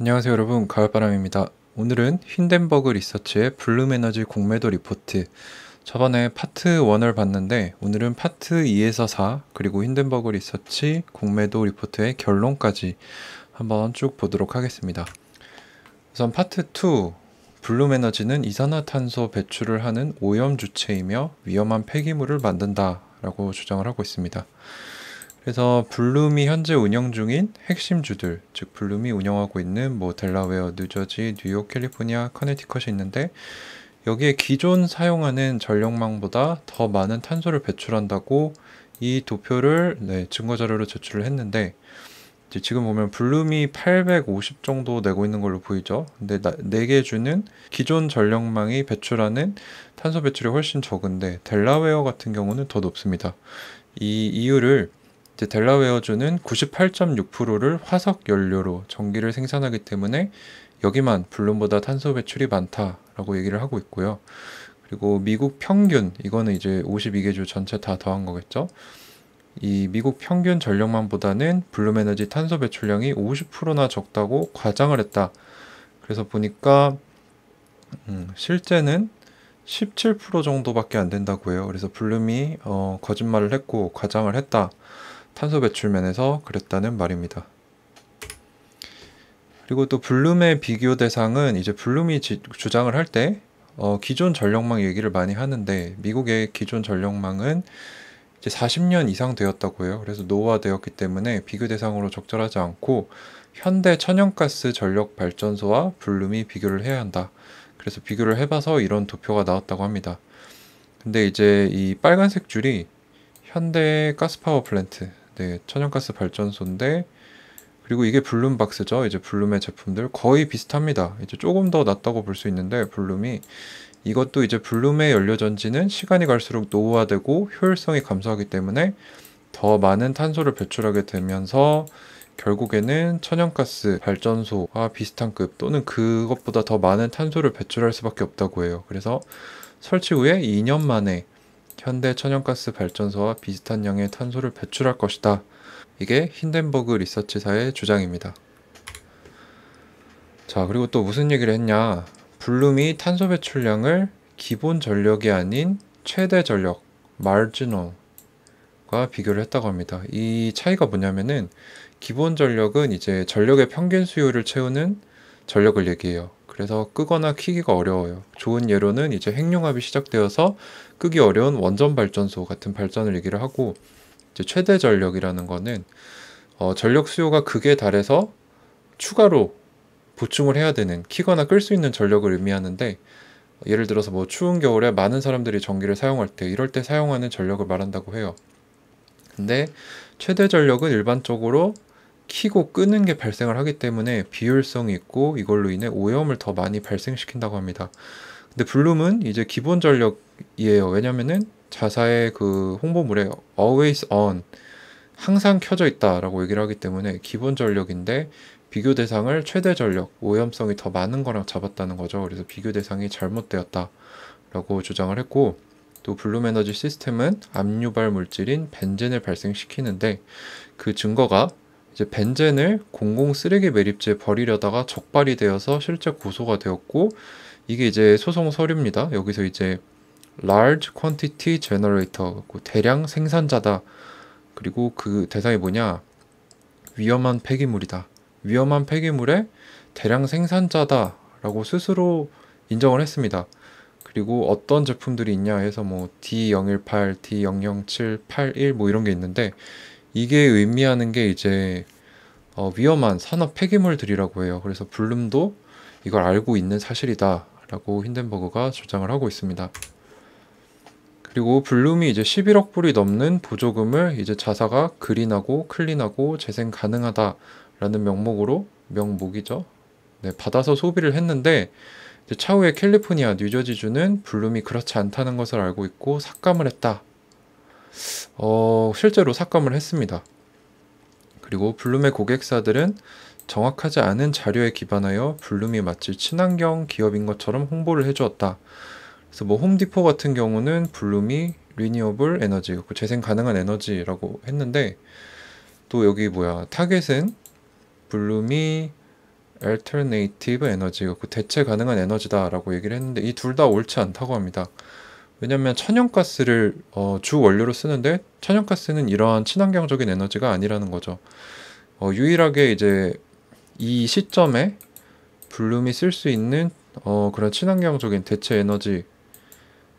안녕하세요 여러분, 가을바람입니다. 오늘은 힌덴버그 리서치의 블룸 에너지 공매도 리포트, 저번에 파트 1을 봤는데 오늘은 파트 2에서 4 그리고 힌덴버그 리서치 공매도 리포트의 결론까지 한번 쭉 보도록 하겠습니다. 우선 파트 2, 블룸 에너지는 이산화탄소 배출을 하는 오염 주체이며 위험한 폐기물을 만든다 라고 주장을 하고 있습니다. 그래서 블룸이 현재 운영 중인 핵심 주들, 즉 블룸이 운영하고 있는 뭐 델라웨어, 뉴저지, 뉴욕, 캘리포니아, 커네티컷이 있는데 여기에 기존 사용하는 전력망보다 더 많은 탄소를 배출한다고 이 도표를 증거자료로 제출을 했는데, 이제 지금 보면 블룸이 850 정도 내고 있는 걸로 보이죠. 근데 4개 주는 기존 전력망이 배출하는 탄소 배출이 훨씬 적은데 델라웨어 같은 경우는 더 높습니다. 이 이유를 이제 델라웨어주는 98.6%를 화석 연료로 전기를 생산하기 때문에 여기만 블룸보다 탄소 배출이 많다라고 얘기를 하고 있고요. 그리고 미국 평균, 이거는 이제 52개 주 전체 다 더한 거겠죠. 이 미국 평균 전력망보다는 블룸 에너지 탄소 배출량이 50%나 적다고 과장을 했다. 그래서 보니까 실제는 17% 정도밖에 안 된다고 해요. 그래서 블룸이 거짓말을 했고 과장을 했다. 탄소 배출 면에서 그랬다는 말입니다. 그리고 또 블룸의 비교 대상은 이제 블룸이 주장을 할 때 기존 전력망 얘기를 많이 하는데 미국의 기존 전력망은 이제 40년 이상 되었다고 해요. 그래서 노후화되었기 때문에 비교 대상으로 적절하지 않고 현대 천연가스 전력 발전소와 블룸이 비교를 해야 한다. 그래서 비교를 해봐서 이런 도표가 나왔다고 합니다. 근데 이제 이 빨간색 줄이 현대 가스파워 플랜트, 천연가스 발전소인데, 그리고 이게 블룸박스죠. 이제 블룸의 제품들 거의 비슷합니다. 이제 조금 더 낫다고 볼 수 있는데 블룸이, 이것도 이제 블룸의 연료전지는 시간이 갈수록 노후화되고 효율성이 감소하기 때문에 더 많은 탄소를 배출하게 되면서 결국에는 천연가스 발전소와 비슷한 급 또는 그것보다 더 많은 탄소를 배출할 수밖에 없다고 해요. 그래서 설치 후에 2년 만에 현대 천연가스 발전소와 비슷한 양의 탄소를 배출할 것이다. 이게 힌덴버그 리서치사의 주장입니다. 자, 그리고 또 무슨 얘기를 했냐. 블룸이 탄소 배출량을 기본 전력이 아닌 최대 전력, marginal과 비교를 했다고 합니다. 이 차이가 뭐냐면은 기본 전력은 이제 전력의 평균 수요를 채우는 전력을 얘기해요. 그래서 끄거나 키기가 어려워요. 좋은 예로는 이제 핵융합이 시작되어서 끄기 어려운 원전 발전소 같은 발전을 얘기를 하고, 이제 최대 전력이라는 거는 전력 수요가 극에 달해서 추가로 보충을 해야 되는, 키거나 끌 수 있는 전력을 의미하는데, 예를 들어서 뭐 추운 겨울에 많은 사람들이 전기를 사용할 때, 이럴 때 사용하는 전력을 말한다고 해요. 근데 최대 전력은 일반적으로 키고 끄는 게 발생을 하기 때문에 비효율성이 있고 이걸로 인해 오염을 더 많이 발생시킨다고 합니다. 근데 블룸은 이제 기본 전력이에요. 왜냐면은 자사의 그 홍보물에 always on, 항상 켜져 있다라고 얘기를 하기 때문에 기본 전력인데 비교 대상을 최대 전력, 오염성이 더 많은 거랑 잡았다는 거죠. 그래서 비교 대상이 잘못되었다라고 주장을 했고, 또 블룸 에너지 시스템은 압유발 물질인 벤젠을 발생시키는데 그 증거가 이제 벤젠을 공공 쓰레기 매립지에 버리려다가 적발이 되어서 실제 고소가 되었고, 이게 이제 소송 서류입니다. 여기서 이제 large quantity generator, 대량 생산자다. 그리고 그 대상이 뭐냐? 위험한 폐기물이다. 위험한 폐기물의 대량 생산자다 라고 스스로 인정을 했습니다. 그리고 어떤 제품들이 있냐 해서 뭐 D018, D007, 81 뭐 이런 게 있는데, 이게 의미하는 게 이제 위험한 산업 폐기물들이라고 해요. 그래서 블룸도 이걸 알고 있는 사실이다 라고 힌덴버그가 주장을 하고 있습니다. 그리고 블룸이 이제 11억 불이 넘는 보조금을 이제 자사가 그린하고 클린하고 재생 가능하다라는 명목이죠. 받아서 소비를 했는데, 이제 차후에 캘리포니아, 뉴저지주는 블룸이 그렇지 않다는 것을 알고 있고 삭감을 했다. 실제로 삭감을 했습니다. 그리고 블룸의 고객사들은 정확하지 않은 자료에 기반하여 블룸이 마치 친환경 기업인 것처럼 홍보를 해주었다. 그래서 뭐 홈디포 같은 경우는 블룸이 리니어블 에너지, 재생 가능한 에너지라고 했는데, 또 여기 타겟은 블룸이 alternative 에너지, 그 대체 가능한 에너지다라고 얘기를 했는데 이 둘 다 옳지 않다고 합니다. 왜냐면 천연가스를 주 원료로 쓰는데 천연가스는 이러한 친환경적인 에너지가 아니라는 거죠. 유일하게 이제 이 시점에 블룸이 쓸 수 있는 그런 친환경적인 대체 에너지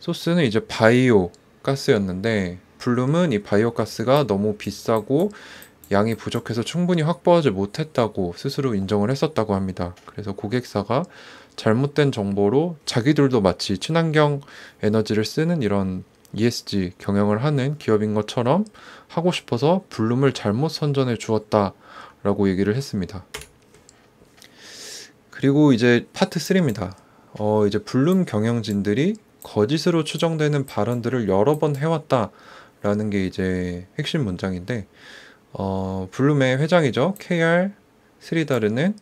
소스는 이제 바이오 가스였는데 블룸은 이 바이오 가스가 너무 비싸고 양이 부족해서 충분히 확보하지 못했다고 스스로 인정을 했었다고 합니다. 그래서 고객사가 잘못된 정보로 자기들도 마치 친환경 에너지를 쓰는 이런 ESG 경영을 하는 기업인 것처럼 하고 싶어서 블룸을 잘못 선전해 주었다라고 얘기를 했습니다. 그리고 이제 파트 3입니다. 이제 블룸 경영진들이 거짓으로 추정되는 발언들을 여러 번 해왔다라는 게 이제 핵심 문장인데, 블룸의 회장이죠. KR 스리다르는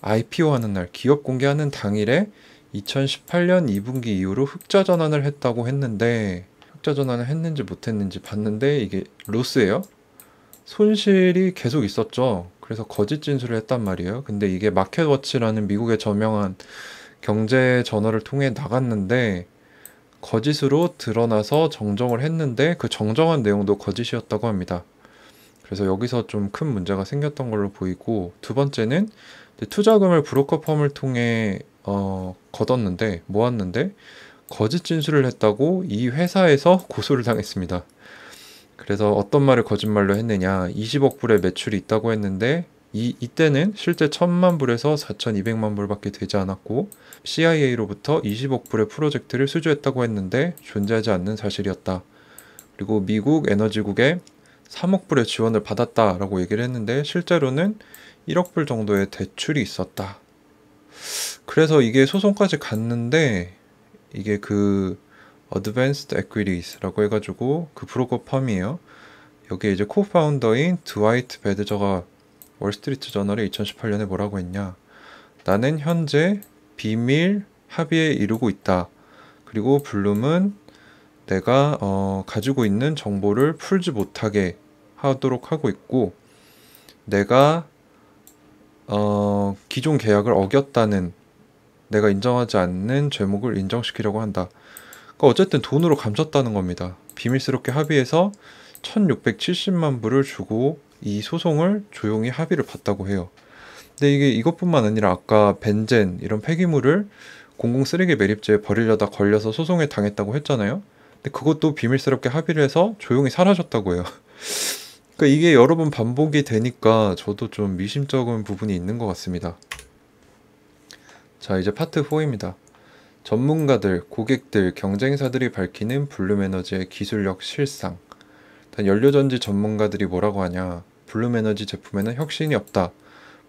IPO 하는 날, 기업 공개하는 당일에 2018년 2분기 이후로 흑자 전환을 했다고 했는데, 흑자 전환을 했는지 못했는지 봤는데 이게 로스예요. 손실이 계속 있었죠. 그래서 거짓 진술을 했단 말이에요. 근데 이게 마켓워치라는 미국의 저명한 경제 저널을 통해 나갔는데 거짓으로 드러나서 정정을 했는데 그 정정한 내용도 거짓이었다고 합니다. 그래서 여기서 좀 큰 문제가 생겼던 걸로 보이고, 두 번째는 투자금을 브로커 펌을 통해 걷었는데 모았는데 거짓 진술을 했다고 이 회사에서 고소를 당했습니다. 그래서 어떤 말을 거짓말로 했느냐, 20억 불의 매출이 있다고 했는데 이때는 실제 1000만 불에서 4200만 불밖에 되지 않았고 CIA로부터 20억 불의 프로젝트를 수주했다고 했는데 존재하지 않는 사실이었다. 그리고 미국 에너지국에 3억 불의 지원을 받았다라고 얘기를 했는데 실제로는 1억 불 정도의 대출이 있었다. 그래서 이게 소송까지 갔는데 이게 그 Advanced Equities라고 해가지고 그 브로커 펌이에요. 여기에 이제 코파운더인 드와이트 베드저가 월스트리트 저널에 2018년에 뭐라고 했냐. 나는 현재 비밀 합의에 이르고 있다. 그리고 블룸은 내가 가지고 있는 정보를 풀지 못하게 하도록 하고 있고, 내가 기존 계약을 어겼다는, 내가 인정하지 않는 죄목을 인정시키려고 한다. 그러니까 어쨌든 돈으로 감췄다는 겁니다. 비밀스럽게 합의해서 1670만 불을 주고 이 소송을 조용히 합의를 봤다고 해요. 근데 이게 이것뿐만 아니라 아까 벤젠 이런 폐기물을 공공 쓰레기 매립지에 버리려다 걸려서 소송에 당했다고 했잖아요. 근데 그것도 비밀스럽게 합의를 해서 조용히 사라졌다고 해요. 그러니까 이게 여러 번 반복이 되니까 저도 좀 미심쩍은 부분이 있는 것 같습니다. 자, 이제 파트 4입니다. 전문가들, 고객들, 경쟁사들이 밝히는 블룸에너지의 기술력 실상. 일단 연료전지 전문가들이 뭐라고 하냐. 블룸에너지 제품에는 혁신이 없다.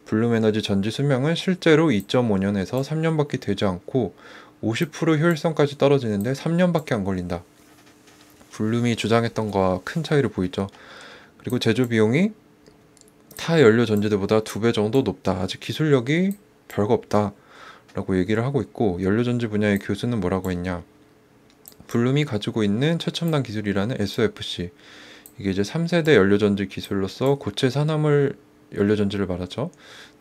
블룸에너지 전지 수명은 실제로 2.5년에서 3년밖에 되지 않고 50% 효율성까지 떨어지는데 3년밖에 안 걸린다. 블룸이 주장했던 거와 큰 차이를 보이죠. 그리고 제조 비용이 타 연료 전지들보다 2배 정도 높다. 아직 기술력이 별거 없다 라고 얘기를 하고 있고, 연료전지 분야의 교수는 뭐라고 했냐. 블룸이 가지고 있는 최첨단 기술이라는 SOFC, 이게 이제 3세대 연료전지 기술로서 고체 산화물 연료전지를 말하죠.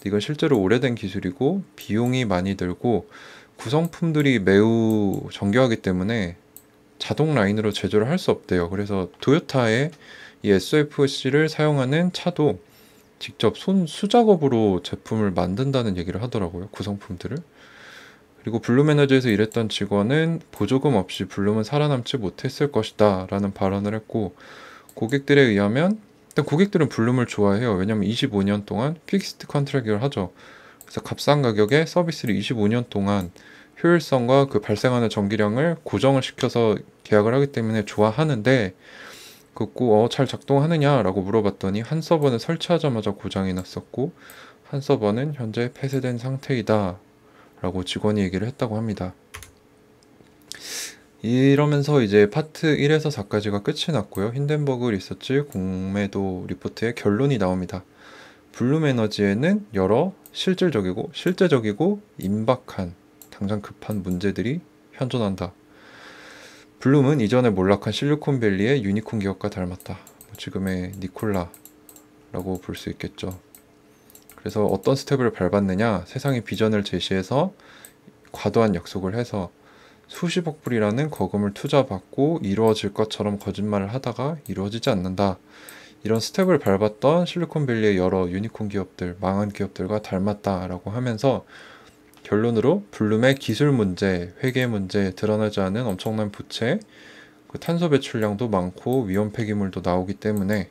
이건 실제로 오래된 기술이고 비용이 많이 들고 구성품들이 매우 정교하기 때문에 자동 라인으로 제조를 할 수 없대요. 그래서 토요타의 이 SOFC를 사용하는 차도 직접 수작업으로 제품을 만든다는 얘기를 하더라고요. 구성품들을. 그리고 블룸에너지에서 일했던 직원은 보조금 없이 블룸은 살아남지 못했을 것이다 라는 발언을 했고, 고객들에 의하면 일단 고객들은 블룸을 좋아해요. 왜냐면 25년 동안 픽스드 컨트랙을 하죠. 그래서 값싼 가격에 서비스를 25년 동안 효율성과 그 발생하는 전기량을 고정을 시켜서 계약을 하기 때문에 좋아하는데, 그거 잘 작동하느냐 라고 물어봤더니 한 서버는 설치하자마자 고장이 났었고 한 서버는 현재 폐쇄된 상태이다 라고 직원이 얘기를 했다고 합니다. 이러면서 이제 파트 1에서 4까지가 끝이 났고요. 힌덴버그 리서치 공매도 리포트의 결론이 나옵니다. 블룸에너지에는 여러 실제적이고 임박한, 당장 급한 문제들이 현존한다. 블룸은 이전에 몰락한 실리콘밸리의 유니콘 기업과 닮았다. 지금의 니콜라라고 볼 수 있겠죠. 그래서 어떤 스텝을 밟았느냐, 세상에 비전을 제시해서 과도한 약속을 해서 수십억 불이라는 거금을 투자받고 이루어질 것처럼 거짓말을 하다가 이루어지지 않는다. 이런 스텝을 밟았던 실리콘밸리의 여러 유니콘 기업들, 망한 기업들과 닮았다라고 하면서 결론으로 블룸의 기술 문제, 회계 문제, 드러나지 않은 엄청난 부채, 그 탄소 배출량도 많고 위험 폐기물도 나오기 때문에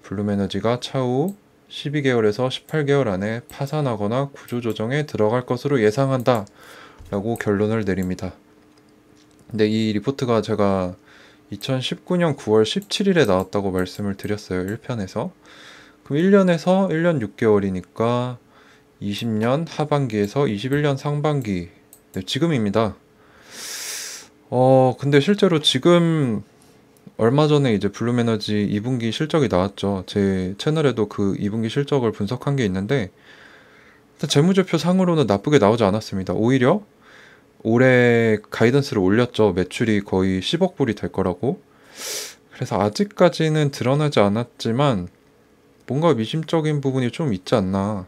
블룸에너지가 차후 12개월에서 18개월 안에 파산하거나 구조조정에 들어갈 것으로 예상한다 라고 결론을 내립니다. 근데 이 리포트가 제가 2019년 9월 17일에 나왔다고 말씀을 드렸어요. 1편에서. 그럼 1년에서 1년 6개월이니까 20년 하반기에서 21년 상반기. 네, 지금입니다. 근데 실제로 지금 얼마 전에 이제 블룸에너지 2분기 실적이 나왔죠. 제 채널에도 그 2분기 실적을 분석한 게 있는데 재무제표 상으로는 나쁘게 나오지 않았습니다. 오히려 올해 가이던스를 올렸죠. 매출이 거의 10억 불이 될 거라고. 그래서 아직까지는 드러나지 않았지만 뭔가 미심적인 부분이 좀 있지 않나.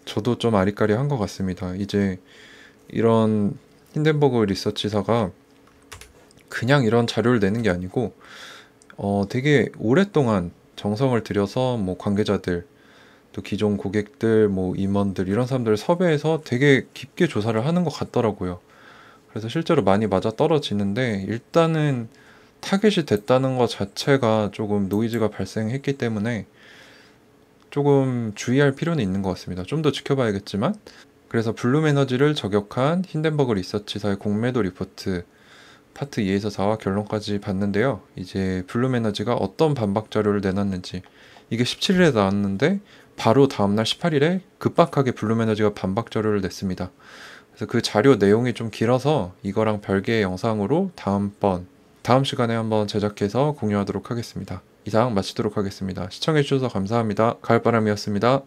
저도 좀 아리까리한 것 같습니다. 이제 이런 힌덴버그 리서치사가 그냥 이런 자료를 내는 게 아니고 되게 오랫동안 정성을 들여서 뭐 관계자들 또 기존 고객들 뭐 임원들 이런 사람들을 섭외해서 되게 깊게 조사를 하는 것 같더라고요. 그래서 실제로 많이 맞아 떨어지는데 일단은 타겟이 됐다는 것 자체가 조금 노이즈가 발생했기 때문에 조금 주의할 필요는 있는 것 같습니다. 좀 더 지켜봐야겠지만 그래서 블룸에너지를 저격한 힌덴버그 리서치사의 공매도 리포트 파트 2에서 4와 결론까지 봤는데요. 이제 블룸에너지가 어떤 반박 자료를 내놨는지 이게 17일에 나왔는데 바로 다음날 18일에 급박하게 블룸에너지가 반박 자료를 냈습니다. 그래서 그 자료 내용이 좀 길어서 이거랑 별개의 영상으로 다음 시간에 한번 제작해서 공유하도록 하겠습니다. 이상 마치도록 하겠습니다. 시청해주셔서 감사합니다. 가을바람이었습니다.